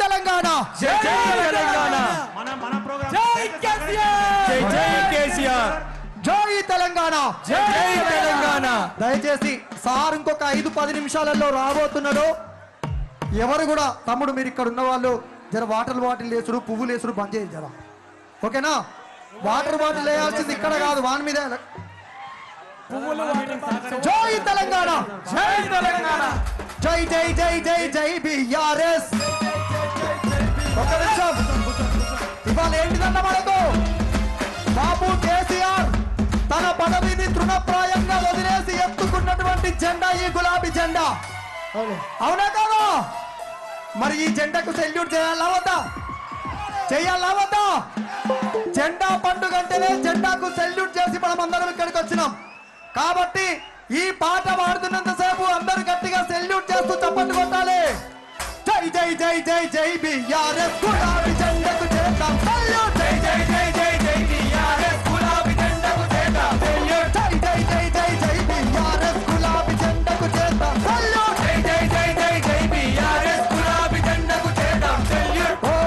తెలంగాణ జై తెలంగాణ మన ప్రోగ్రామ్ జై కేసీఆర్ జై కేసీఆర్ జై తెలంగాణ జై తెలంగాణ దయచేసి సార్ ఇంకొక 5-10 నిమిషాలలో రాబోతున్నాడు ఎవరు కూడా తమ్ముడు మీరు ఇక్కడ ఉన్న వాళ్ళు జర వాటర్ బాటిల్ వేసుడు పువ్వులు వేసుడు బంద్ చేయండి జర ఓకేనా వాటర్ బాటిల్ వేయాల్సింది ఇక్కడ కాదు వాని మీద జై తెలంగాణ జై తెలంగాణ జై జై జై జై జై బిఆర్ఎస్ ఒక నిమిషం ఇవాళ ఏంటిదన్న మనకు బాబు కేసీఆర్ తన పదవిని తృణప్రాయంగా వదిలేసి ఎత్తుకున్నటువంటి జెండా ఈ గులాబీ జెండా అవునా కాదా మరి ఈ జెండాకు సెల్యూట్ చేయాలా వద్దా చేయాలా వద్దా జెండా పండుగ అంటేనే జెండాకు సెల్యూట్ చేసి మనం అందరం ఇక్కడికి వచ్చినాం కాబట్టి ఈ పాట పాడుతున్నంత సేపు అందరూ గట్టిగా సెల్యూట్ చేస్తూ చప్పట్లు కొట్టాలి జై జై జై జై జై బిఆర్ఎస్ గులాబీ జెండాకు చేద్దాం సెల్యూట్ జై జై జై జై జై బిఆర్ఎస్ గులాబీ జెండాకు చేద్దాం సెల్యూట్ జై జై జై జై జై బిఆర్ఎస్ గులాబీ జెండాకు చేద్దాం సెల్యూట్ జై జై జై జై జై బిఆర్ఎస్ గులాబీ జెండాకు చేద్దాం సెల్యూట్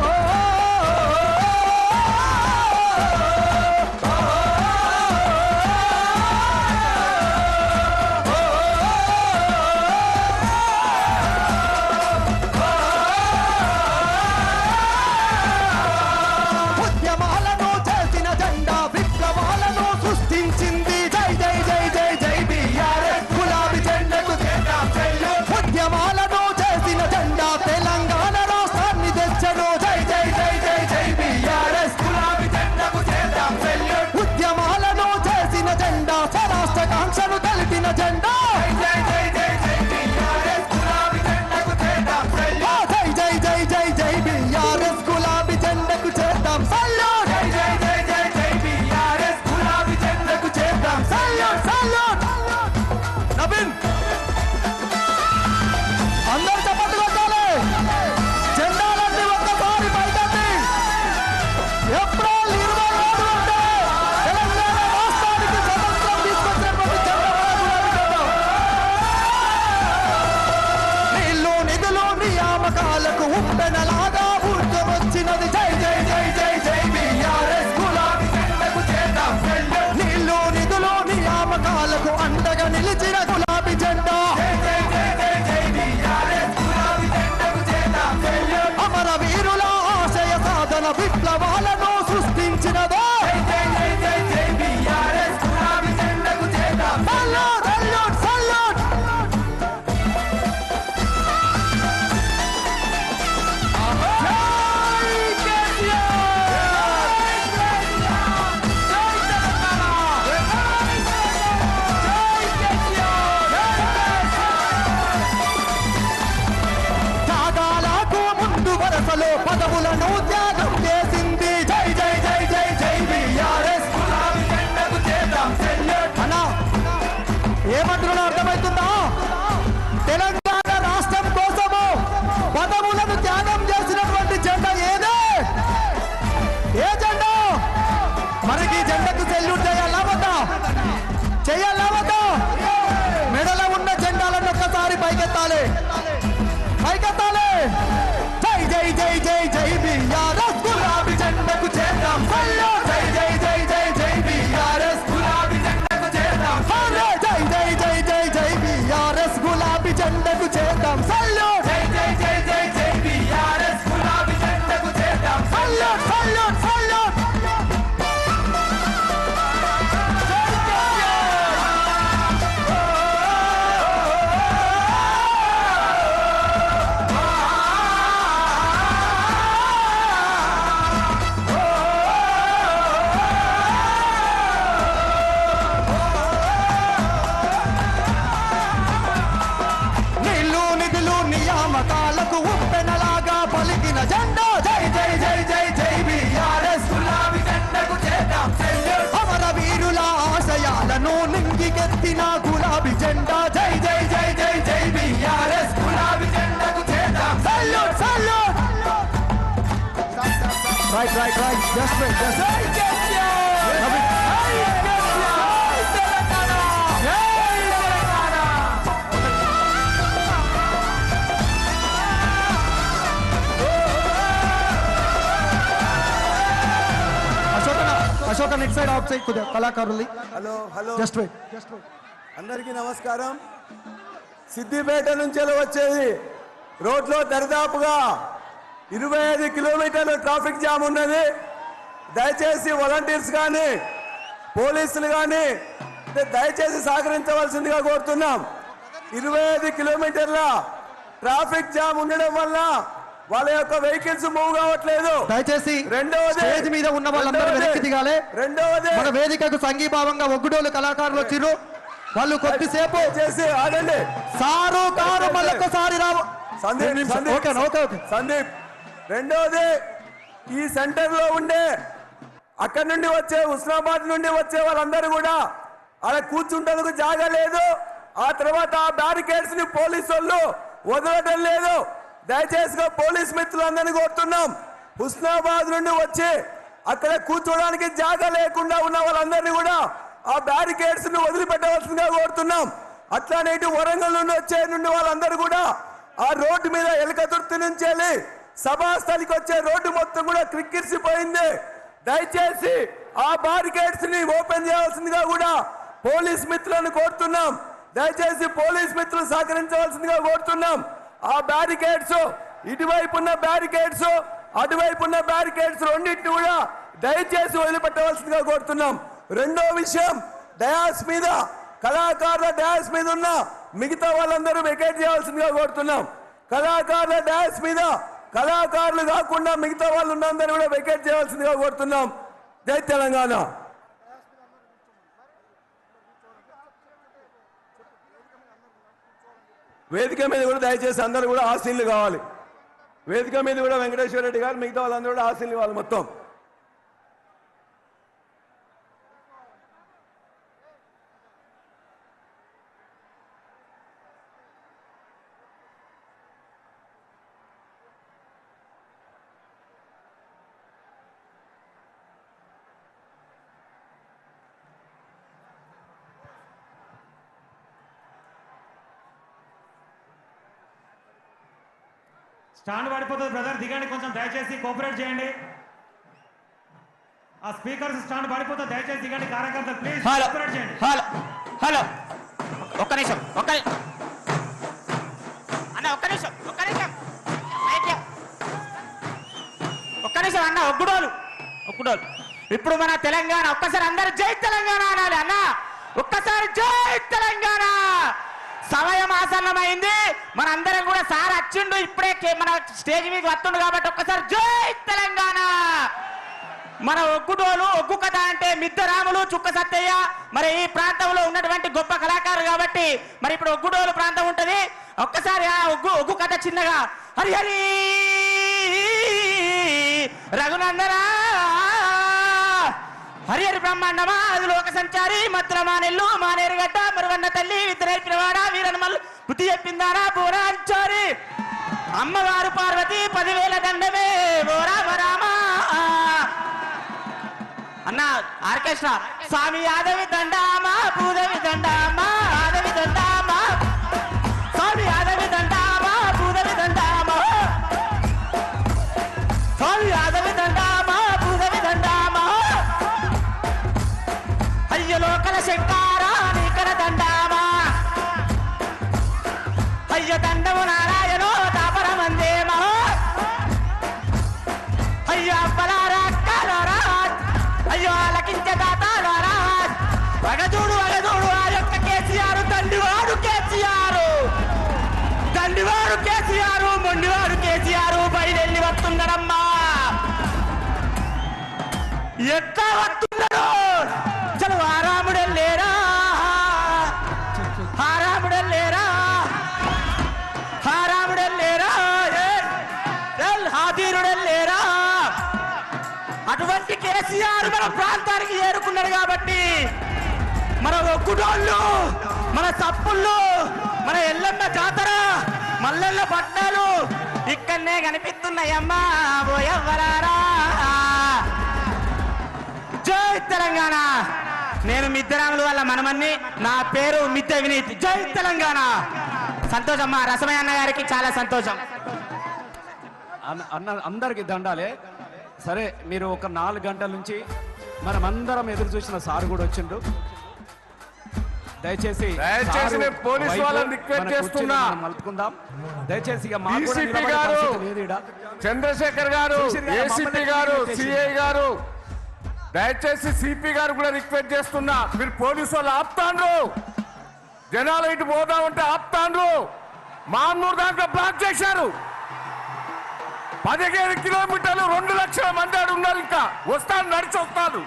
జెండా జై జై జై జై బిఆర్ఎస్ గులాబీ జెండాకు చేద్దాం సెల్యూట్ జై జై జై జై జై బిఆర్ఎస్ గులాబీ జెండాకు చేద్దాం సెల్యూట్ జై జై జై జై జై బిఆర్ఎస్ గులాబీ జెండాకు చేద్దాం సెల్యూట్ సెల్యూట్ నవీన్ అందరూ చప్పట్లు కొట్టాలి జెండాలన్నీ ఒక్కసారి పైకెత్తి ఏప్రిల్ 27 అంటే తెలంగాణ రాష్ట్రానికి స్వతంత్రం తీసుకొచ్చినటువంటి నియామకాలకు ఉప్పెనలాగా ఊర్జమొచ్చినది జై జై జై జై జై బిఆర్ఎస్ గులాబీ జెండాకు చేద్దాం సెల్యూట్ నీళ్లు నిధులు నియామకాలకు అండగా నిలిచిన గులాబీ జెండా జై జై జై జై జై బిఆర్ఎస్ గులాబీ జెండాకు చేద్దాం సెల్యూట్ అమర వీరుల ఆశయ సాధన విప్లవాలను సృష్టించినదో జై జై జై జై జై బిఆర్ఎస్ గులాబీ జెండాకు చేద్దాం సెల్యూట్ సెల్యూట్ సెల్యూట్ పదవులను త్యాగం చేసింది జై జై జై జై జై బిఆర్ఎస్ గులాబీ జెండాకు చేద్దాం సెల్యూట్ అన్నా ఏమంటున్నా అర్థమవుతుందా తెలంగాణ రాష్ట్రం కోసము పదవులను త్యాగం చేసినటువంటి జెండా ఏదే ఏ జెండా మనకి జెండాకు సెల్యూట్ చేయాలా వద్దా చేయాలా వద్దా మెడలో ఉన్న జెండాలను ఒక్కసారి పైకెత్తాలి పైకెత్తాలి జై జై జై జై బిఆర్ఎస్ గులాబీ జెండాకు చేద్దాం సెల్యూట్ జై జై జై జై జై బిఆర్ఎస్ గులాబీ జెండాకు చేద్దాం సెల్యూట్ జై జై జై జై జై బిఆర్ఎస్ గులాబీ జెండాకు చేద్దాం సెల్యూట్ జై జై జై జై జై బిఆర్ఎస్ గులాబీ జెండాకు చేద్దాం సెల్యూట్ సెల్యూట్ సెల్యూట్ నియామకాలకు ఉప్పెనలాగా పలికిన జెండా జై జై జై జై జై బిఆర్ఎస్ గులాబీ జెండాకు చేద్దాం సెల్యూట్ అమర వీరుల ఆశయాలను నింగికెత్తిన గులాబీ జెండా జై జై జై జై జై బిఆర్ఎస్ గులాబీ జెండాకు చేద్దాం salute salute right right right just right just జై కేసీఆర్ జై కేసీఆర్ తెలంగాణ జై తెలంగాణ ఓ ఒక నెక్స్ట్ సైడ్ ఆఫ్ సైడ్ కొద్దిగా కళాకారులు. Hello hello just wait. అందరికీ నమస్కారం. సిద్దిపేట నుంచి వచ్చేది రోడ్లో దరిదాపుగా 25 కిలోమీటర్లు ట్రాఫిక్ జామ్ ఉన్నది. దయచేసి వాలంటీర్స్ కానీ పోలీసులు కానీ దయచేసి సహకరించవలసిందిగా కోరుతున్నాం. 25 కిలోమీటర్ల ట్రాఫిక్ జామ్ ఉండడం వల్ల వాళ్ళ యొక్క వెహికల్స్ మూవ్ కావట్లేదు. దయచేసి స్టేజ్ మీద ఉన్న వాళ్ళందరూ వెనక్కి దిగాలి. రెండవది మన వేదికకు సంఘీభావంగా ఒగ్గుడోలు కళాకారులు వచ్చిర్రు. వాళ్ళు కొద్దిసేపు చేసి ఆగండి. సారు కారు మళ్ళొక్కసారి రావు. సందీప్, రెండవది ఈ సెంటర్ లో ఉండే అక్కడి నుండి వచ్చే హుస్నాబాద్ నుండి వచ్చే వాళ్ళందరూ కూడా అలా కూర్చుంటేందుకు జాగా లేదు. ఆ తర్వాత ఆ బ్యారికేడ్స్ ని పోలీసు వాళ్ళు వదలటం లేదు. దయచేసిగా పోలీస్ మిత్రులందరినీ కోరుతున్నాం, హుస్నాబాద్ నుండి వచ్చి అక్కడ కూర్చోడానికి జాగా లేకుండా ఉన్న వాళ్ళందరినీ కూడా ఆ బ్యారికేడ్స్ ని వదిలిపెట్టవలసిందిగా కోరుతున్నాం. అట్లానే ఇటు వరంగల్ నుండి వచ్చే నుండి వాళ్ళందరూ కూడా ఆ రోడ్డు మీద ఎలకతుర్తి నుంచి వెళ్ళి సభాస్థలికి వచ్చే రోడ్డు మొత్తం కూడా క్రిక్కిరిసిపోయింది. దయచేసి ఆ బ్యారికేడ్స్ ని ఓపెన్ చేయాల్సిందిగా కూడా పోలీస్ మిత్రులను కోరుతున్నాం. దయచేసి పోలీస్ మిత్రులు సహకరించవలసిందిగా కోరుతున్నాం. ఆ బ్యారికేడ్స్, ఇటువైపు ఉన్న బ్యారికేడ్స్ అటువైపు ఉన్న బ్యారికేడ్స్ రెండింటిని కూడా దయచేసి వదిలిపెట్టవలసిందిగా కోరుతున్నాం. రెండో విషయం, డయాస్ మీద కళాకారుల డయాస్ మీద ఉన్న మిగతా వాళ్ళందరూ వెకేట్ చేయాల్సిందిగా కోరుతున్నాం. కళాకారుల డయాస్ మీద కళాకారులు కాకుండా మిగతా వాళ్ళు ఉన్నందరూ కూడా వెకేట్ చేయాల్సిందిగా కోరుతున్నాం. జై తెలంగాణ. వేదిక మీద కూడా దయచేసి అందరూ కూడా ఆశీనులు కావాలి. వేదిక మీద కూడా వెంకటేశ్వర రెడ్డి గారు మిగతా వాళ్ళందరూ కూడా ఆశీనులు కావాలి. మొత్తం స్టాండ్ పడిపోతుంది బ్రదర్, దిగండి, కొంచెం దయచేసి కోఆపరేట్ చేయండి. ఆ స్పీకర్స్ స్టాండ్ పడిపోతుంది, దయచేసి దిగండి. కార్యకర్తలు ప్లీజ్ కోఆపరేట్ చేయండి. హలో హలో ఒక్క నిమిషం అన్న, ఒక్క నిమిషం అన్న. ఒగ్గుడోలు ఇప్పుడు మన తెలంగాణ ఒక్కసారి అందరూ జై తెలంగాణ అనాలి అన్న. ఒక్కసారి జై తెలంగాణ. సమయం ఆసన్నమైంది. మనందరం కూడా సార్ వచ్చిండు, ఇప్పుడే మన స్టేజ్ మీద వస్తుండు కాబట్టి ఒక్కసారి జై తెలంగాణ. మన ఒగ్గుడోలు, ఒగ్గు కథ అంటే మిద్దరాములు, చుక్క సత్తయ్య మరి ఈ ప్రాంతంలో ఉన్నటువంటి గొప్ప కళాకారులు కాబట్టి మరి ఇప్పుడు ఒగ్గుడోలు ప్రాంతం ఉంటది. ఒక్కసారి ఆ ఒగ్గు కథ చిన్నగా. హరి హరి రఘునందనా హరి హరి బ్రహ్మాండమా అది లోక సంచారి మధ్య మానెల్లు మానేరుగడ్డ మరువన్న తల్లి విద్య నేర్పినవాడ వీరనమల్లు బుద్ధి చెప్పిందారా బోరాంచారి అమ్మవారు పార్వతి 10,000 దండమే ఓ రామ రామ అన్న. ఆర్కెస్ట్రా స్వామి యాదవి దండామా భూదేవి దండామా ఆదవి దండామా స్వామి యాదవి దండామా భూదేవి దండామా స్వామి యాదవి దండామా భూదేవి దండామా అయ్య లోకల శంకారా నీకల దండామా అయ్య దండము నారాయణో దాపరమందేమో అయ్యో అబ్బలారా అక్కలారా అయ్యో ఆలకించే దాతాలారా వగదూడు ఆ యొక్క కేసీఆర్ దండివాడు కేసీఆర్ మొండివాడు కేసీఆర్ బయలుదేరి వస్తున్నాడమ్మా. ఎట్లా వస్తున్నాడు? చలు ఆరాముడెళ్ళేరా హాదీరుడెళ్ళేరా. అటువంటి కేసీఆర్ మన ప్రాంతానికి చేరుకున్నాడు కాబట్టి మన ఒగ్గుడోళ్ళు, మన సప్పుళ్ళు, మన ఎల్లమ్మ జాతర, మల్లెల్ల పట్నాలు ఇక్కడనే కనిపిస్తున్నాయమ్మా. పోయవ్వరారా జై తెలంగాణ. నేను మిద్దరాములు వాళ్ళ మనమన్ని, నా పేరు మిద్దె వినీత్. జై తెలంగాణ. సంతోషమ్మా, రసమయ్య అన్న గారికి చాలా సంతోషం. అన్న అందరికి దండాలే. సరే, మీరు ఒక 4 గంటల నుంచి మనమందరం ఎదురు చూసిన సార్ కూడా వచ్చిండు. దయచేసి దయచేసి నేను పోలీసు వైపు వాళ్ళని రిక్వెస్ట్ మన చేస్తున్నా. కుర్చీని మనం మలుపుకుందాం. దయచేసి ఇక మాకు కూడా DCP నిలబడే గారు, పరిస్థితి లేదు ఈడ. చంద్రశేఖర్ గారు, శేషర్ గారు, ఏసీపీ మమ్మల్ని గారు, రిక్వెస్ట్ సిఐ గారు, దయచేసి సిపి గారు కూడా రిక్వెస్ట్ చేస్తున్నా. మీరు పోలీసు వాళ్ళు ఆపుతాండ్రు, జనాలు ఇటు పోదామంటే ఆపుతాండ్రు. మామూలు దాంట్లో బ్లాక్ చేశారు. 15 కిలోమీటర్లు 2 లక్షల మంది ఆడు ఉన్నారు. ఇంకా వస్తాను, నడిచి వస్తాను.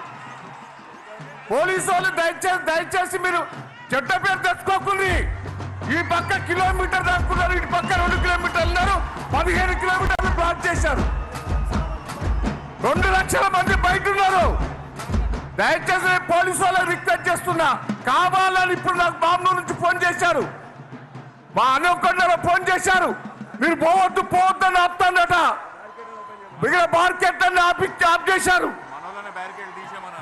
పోలీసు వాళ్ళు దయచేసి మీరు చెడ్డ పేరు తెచ్చుకోకుంది. ఈ పక్క కిలోమీటర్ దాక్కున్నారు, ఇటు పక్క 2 కిలోమీటర్లు ఉన్నారు. 15 కిలోమీటర్లు బ్లాక్ చేశారు. 2 లక్షల మంది బయట ఉన్నారు. దయచేసి పోలీసు వాళ్ళని రిక్వెస్ట్ చేస్తున్నా, కావాలని ఇప్పుడు నాకు బాంబు నుంచి ఫోన్ చేశారు, మా అనుకొండలో ఫోన్ చేశారు. మీరు పోవద్దు అని ఆపుతాడట. మిగిలిన మార్కెట్ అన్ని ఆఫ్ చేశారు.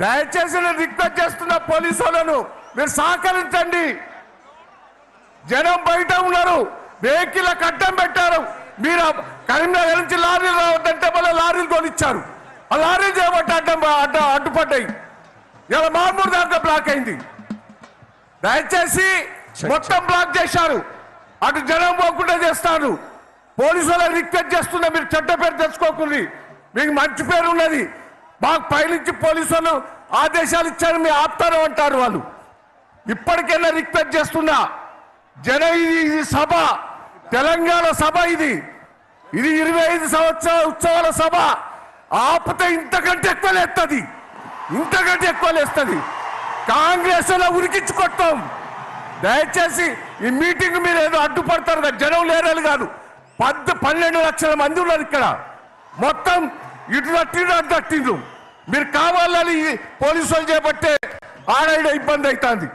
దయచేసి నేను రిక్వెస్ట్ చేస్తున్నా పోలీసు వాళ్ళను, మీరు సహకరించండి. జనం బయట ఉన్నారు, వెహికల్ అడ్డం పెట్టారు. మీరు కరీంనగర్ నుంచి లారీలు రావద్దంటే మళ్ళీ లారీలు తోలిచ్చారు. ఆ లారీలు చేయబట్టి అడ్డుపడ్డాయి. ఇలా మామూలు దాంట్లో బ్లాక్ అయింది. దయచేసి మొత్తం బ్లాక్ చేశారు. అటు జనం పోకుండా చేస్తారు. పోలీసు వాళ్ళని రిక్వెస్ట్ చేస్తున్నా, మీరు చెడ్డ పేరు తెచ్చుకోకుండా. మీకు మంచి పేరు ఉన్నది. మాకు పైనుంచి పోలీసు వాళ్ళు ఆదేశాలు ఇచ్చారు, మీరు ఆపుతారు అంటారు వాళ్ళు. ఇప్పటికైనా రిక్వెస్ట్ చేస్తున్నా, ఇది సభ, తెలంగాణ సభ. ఇది 25 సంవత్సరాల ఉత్సవాల సభ. ఆపితే ఇంతకంటే ఎక్కువ లేస్తుంది, ఇంతకంటే ఎక్కువ లేస్తుంది. కాంగ్రెస్ లో ఉరికించుకొట్టాం. దయచేసి ఈ మీటింగ్ మీరు ఏదో అడ్డుపడతారు కదా, జనం లేరని కాదు. 12 లక్షల మంది ఉన్నారు ఇక్కడ. మొత్తం ఇటు తట్టిండ్రు, అటు తట్టిండ్రు. మీరు కావాలని పోలీసు వాళ్ళు చేపట్టే ఆడ ఇబ్బంది అవుతుంది.